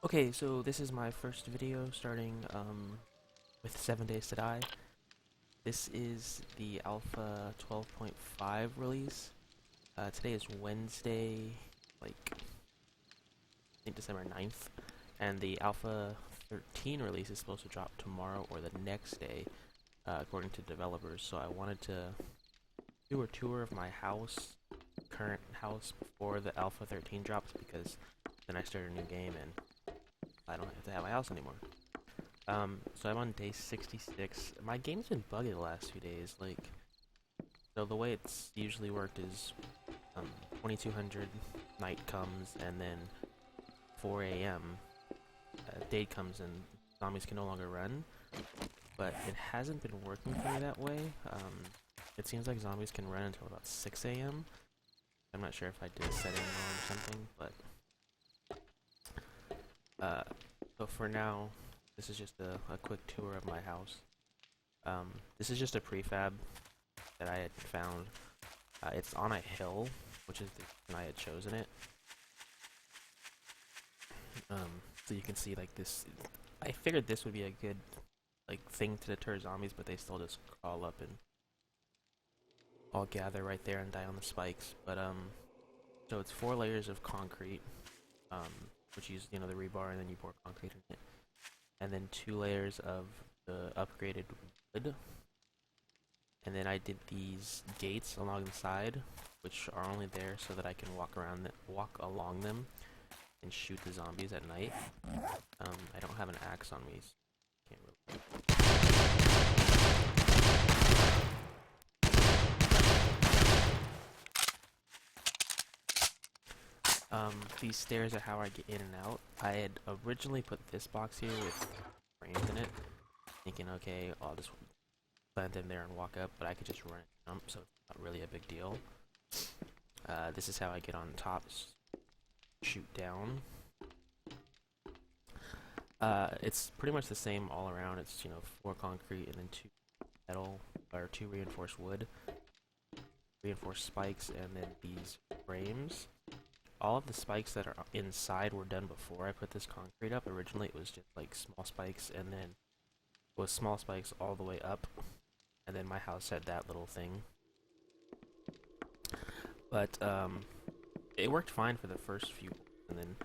Okay, so this is my first video starting with 7 Days to Die. This is the Alpha 12.5 release. Today is Wednesday, I think December 9th, and the Alpha 13 release is supposed to drop tomorrow or the next day, according to developers. So I wanted to do a tour of my house, current house, before the Alpha 13 drops, because then I start a new game and I don't have to have my house anymore. So I'm on day 66. My game's been buggy the last few days. So the way it's usually worked is 2200 night comes, and then 4 a.m. Day comes, and zombies can no longer run. But it hasn't been working for me that way. It seems like zombies can run until about 6 a.m. I'm not sure if I did a setting wrong or something, but uh, so for now, this is just a quick tour of my house. This is just a prefab that I had found. It's on a hill, which is the reason I had chosen it. So you can see like this. I figured this would be a good thing to deter zombies, but they still just crawl up and all gather right there and die on the spikes. But so it's 4 layers of concrete, which use the rebar, and then you pour concrete in it, and then 2 layers of the upgraded wood. And then I did these gates along the side, which are only there so that I can walk along them and shoot the zombies at night. I don't have an axe on me, so can't really. These stairs are how I get in and out. I had originally put this box here with frames in it, thinking, okay, I'll just plant them there and walk up, but I could just run and jump, so it's not really a big deal. This is how I get on top, shoot down. It's pretty much the same all around. It's 4 concrete and then 2 metal, or 2 reinforced wood, reinforced spikes, and then these frames. All of the spikes that are inside were done before I put this concrete up. Originally it was just like small spikes, and then it was small spikes all the way up, and then my house had that little thing. But it worked fine for the first few, and then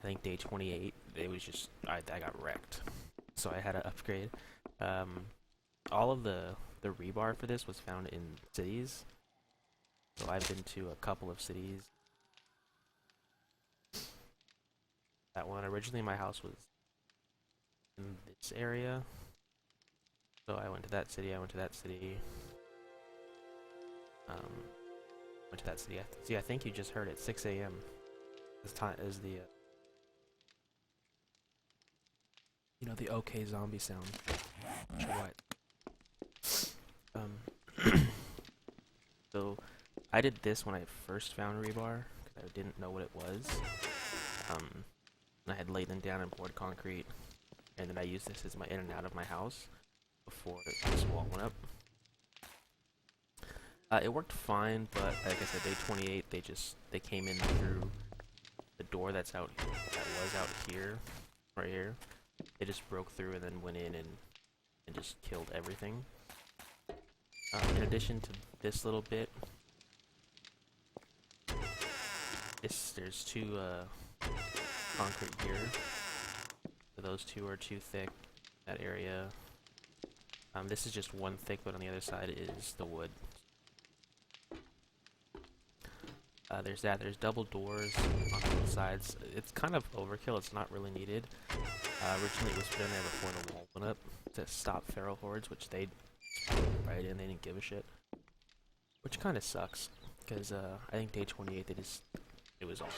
I think day 28 it was just I got wrecked, so I had to upgrade. All of the rebar for this was found in cities, so I've been to a couple of cities. That one, originally my house was in this area, so I went to that city. I went to that city. Went to that city. See, I think you just heard it. 6 a.m. This time is the the OK zombie sound. Not sure what. So I did this when I first found rebar because I didn't know what it was. I had laid them down and poured concrete, and then I used this as my in and out of my house before this wall went up. It worked fine, but like I said, day 28 they came in through the door that was out here, right here. They just broke through and then went in and just killed everything. In addition to this little bit, there's 2 concrete here. So those 2 are too thick. That area. This is just 1 thick, but on the other side is the wood. There's that. There's double doors on both sides. It's kind of overkill. It's not really needed. Originally it was put in there before the wall went up to stop feral hordes, which they right in. They didn't give a shit. Which kind of sucks, because I think day 28 it was all.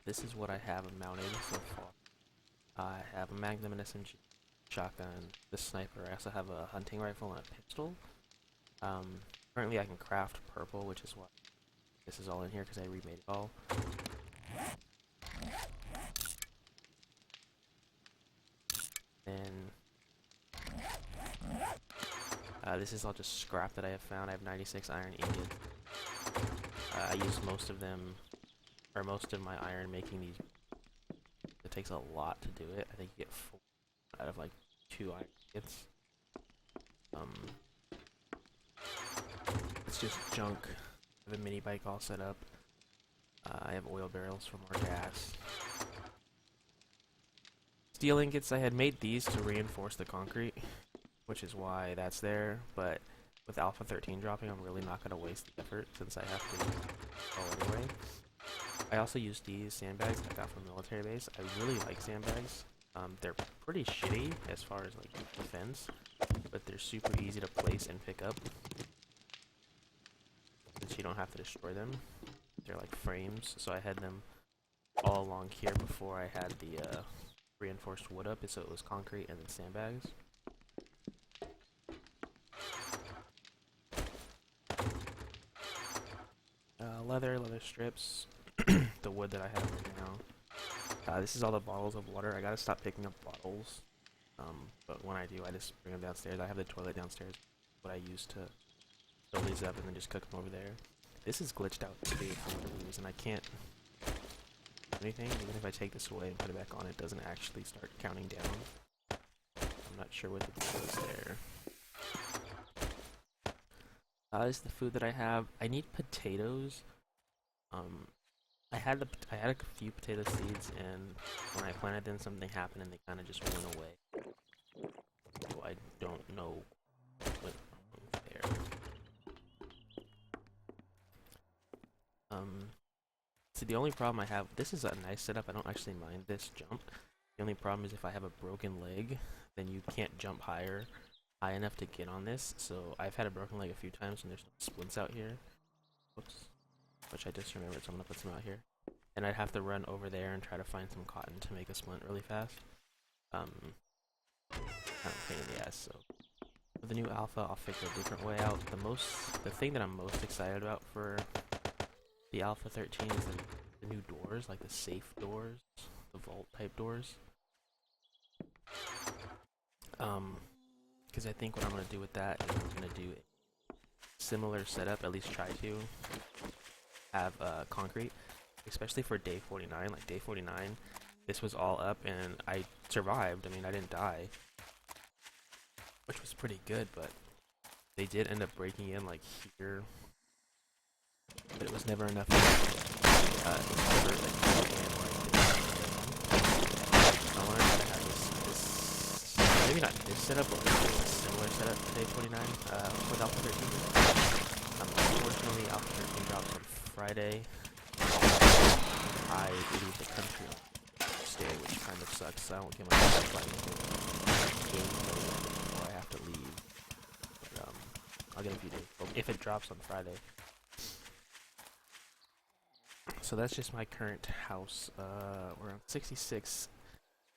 This is what I have mounted so far. I have a Magnum and SMG shotgun, the sniper. I also have a hunting rifle and a pistol. Currently I can craft purple, which is why this is all in here, because I remade it all. And This is all just scrap that I have found. I have 96 iron ingots. I use most of them, or most of my iron making these. It takes a lot to do it. I think you get 4 out of like 2 iron ingots. It's just junk. I have a mini bike all set up. I have oil barrels for more gas. Steel ingots, I had made these to reinforce the concrete, which is why that's there, but with Alpha 13 dropping, I'm really not going to waste the effort since I have to go anyway. I also use these sandbags I got from military base. I really like sandbags. They're pretty shitty as far as like defense, but they're super easy to place and pick up since you don't have to destroy them. They're like frames, so I had them all along here before I had the reinforced wood up, so it was concrete and then sandbags. Leather strips, the wood that I have right now. This is all the bottles of water. I gotta stop picking up bottles, but when I do, I just bring them downstairs. I have the toilet downstairs, what I use to fill these up and then just cook them over there. This is glitched out today for whatever reason. I can't do anything. Even if I take this away and put it back on, it doesn't actually start counting down. I'm not sure what the deal is there. This is the food that I have. I need potatoes. I had a few potato seeds, and when I planted them, something happened, and they kind of just went away. So I don't know what there. So the only problem I have, this is a nice setup. I don't actually mind this jump. The only problem is if I have a broken leg, then you can't jump high enough to get on this. So I've had a broken leg a few times, and there's no splints out here. Whoops. Which I just remembered, so I'm gonna put some out here. And I'd have to run over there and try to find some cotton to make a splint really fast. Kind of pain in the ass, so. With the new alpha, I'll figure a different way out. The thing that I'm most excited about for the Alpha 13 is the new doors, like the safe doors, the vault type doors. Because I think what I'm gonna do with that is I'm gonna do a similar setup, at least try to have concrete, especially for day 49. Like day 49, this was all up and I survived. I mean, I didn't die, which was pretty good, but they did end up breaking in like here, but it was never enough to cover like I wanted to have this maybe not this setup, but a similar setup to day 49 with Alpha 13. Unfortunately, Alpha 13 drops on Friday. I leave the country on Tuesday, which kind of sucks. So I won't get myself like gameplay before I have to leave. But I'll get a few days if it drops on Friday. So that's just my current house. We're on 66.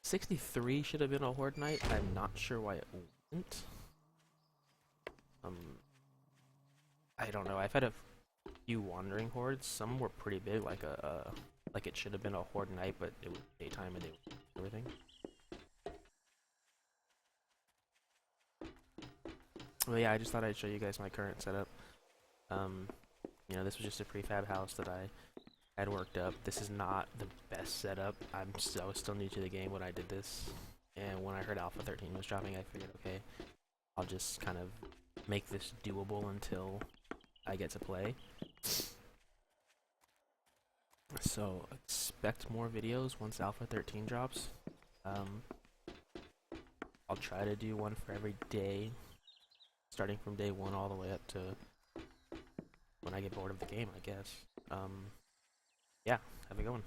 63 should have been a horde night. I'm not sure why it wouldn't. I don't know. I've had a few wandering hordes. Some were pretty big, like like it should have been a horde night, but it was daytime and everything. Well, yeah, I just thought I'd show you guys my current setup. You know, this was just a prefab house that I had worked up. This is not the best setup. I was still new to the game when I did this, and when I heard Alpha 13 was dropping, I figured, okay, I'll just kind of make this doable until I get to play. So expect more videos once Alpha 13 drops. I'll try to do one for every day, starting from day 1 all the way up to when I get bored of the game, I guess. Yeah, have a good one.